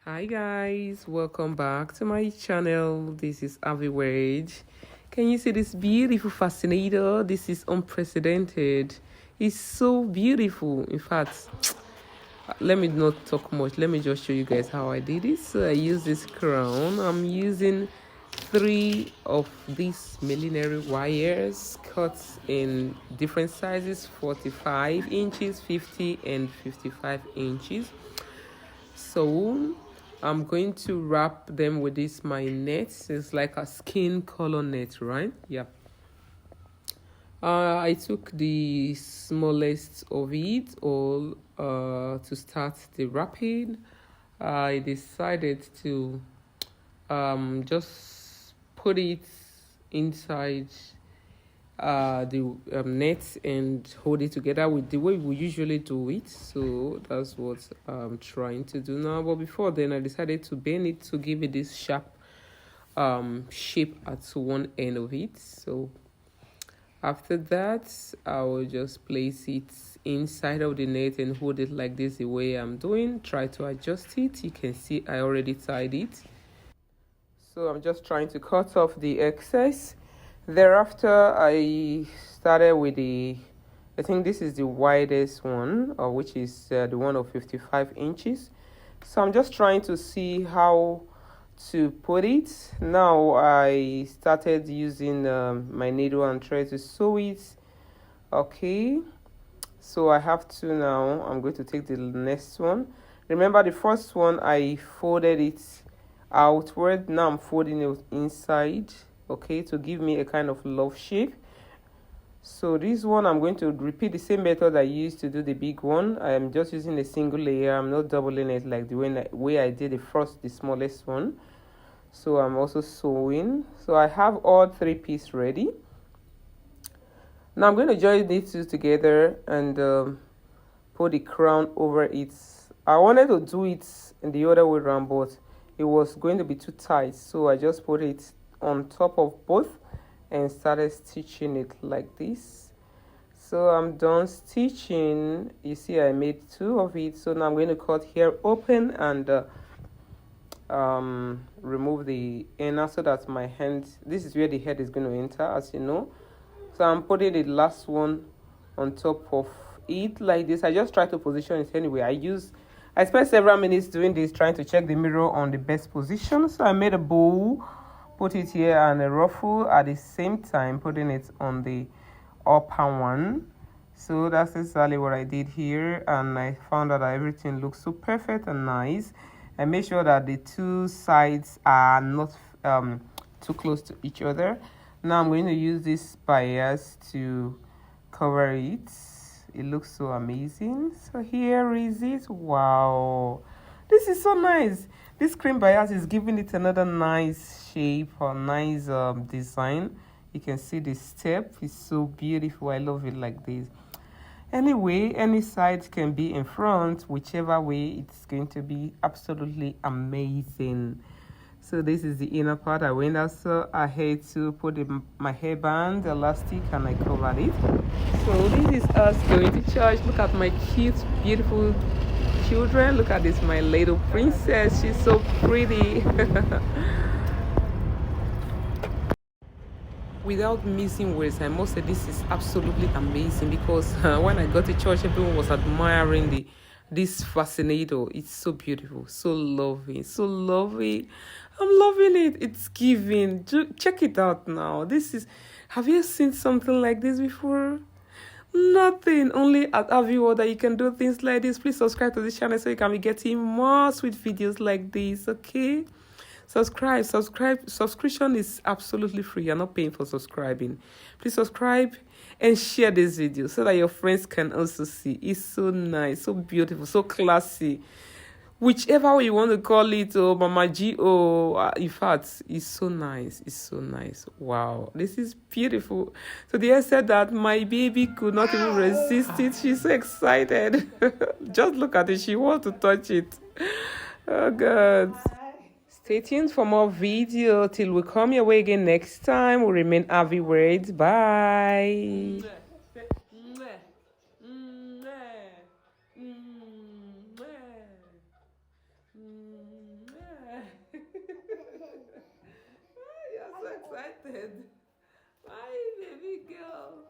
Hi guys, welcome back to my channel. This is Avi Wage. Can you see this beautiful fascinator? This is unprecedented. It's so beautiful. In fact, let me not talk much. Let me just show you guys how I did it. So I use this crown. I'm using three of these millinery wires cut in different sizes, 45 inches, 50 and 55 inches. So I'm going to wrap them with this my net. It's like a skin color net, right? Yeah. I took the smallest of it all to start the wrapping. I decided to just put it inside the net and hold it together with the way we usually do it. So that's what I'm trying to do now. But before then, I decided to bend it to give it this sharp shape at one end of it. So after that, I will just place it inside of the net and hold it like this the way I'm doing. Try to adjust it. You can see I already tied it. So I'm just trying to cut off the excess. Thereafter, I started with I think this is the widest one, which is the one of 55 inches. So I'm just trying to see how to put it. Now I started using my needle and thread to sew it. Okay, so I have to now, I'm going to take the next one. Remember the first one, I folded it outward. Now I'm folding it inside, okay, to give me a kind of love shape. So this one, I'm going to repeat the same method I used to do the big one. I am just using a single layer. I'm not doubling it like the way I did the smallest one. So I'm also sewing. So I have all three pieces ready. Now I'm going to join these two together and put the crown over it. I wanted to do it in the other way around, but it was going to be too tight. So I just put it on top of both and started stitching it like this. So I'm done stitching. You see I made two of it. So now I'm going to cut here open and remove the inner so that my hand, this is where the head is going to enter, as you know. So I'm putting the last one on top of it like this. I just try to position it anyway. I spent several minutes doing this, trying to check the mirror on the best position. So I made a bow, put it here, and a ruffle at the same time, putting it on the upper one. So that's exactly what I did here, and I found out that everything looks so perfect and nice. I made sure that the two sides are not too close to each other. Now I'm going to use this bias to cover it. It looks so amazing. So here is it. Wow, this is so nice. This cream bias is giving it another nice shape or nice design. You can see the step is so beautiful. I love it like this. Anyway, any side can be in front, whichever way, it's going to be absolutely amazing. So this is the inner part. I went also ahead to put my hairband, elastic, and I covered it. So this is us going to church. Look at my cute, beautiful children. Look at this, my little princess. She's so pretty. Without missing words, I must say this is absolutely amazing because when I got to church, everyone was admiring this fascinator. It's so beautiful, so lovely, so lovely. I'm loving it. It's giving. Check it out now. Have you seen something like this before? Nothing. Only at Aviwo that you can do things like this. Please subscribe to this channel so you can be getting more sweet videos like this, okay? Subscription is absolutely free. You're not paying for subscribing. Please subscribe and share this video so that your friends can also see. It's so nice, so beautiful, so classy, whichever way you want to call it, or Mama G, or in fact, it's so nice. It's so nice. Wow, this is beautiful. So they said that my baby could not even resist it. She's so excited. Just look at it. She wants to touch it. Oh God. Stay tuned for more video till we come your way again next time. We remain Avi Words. Bye. excited. My baby girl.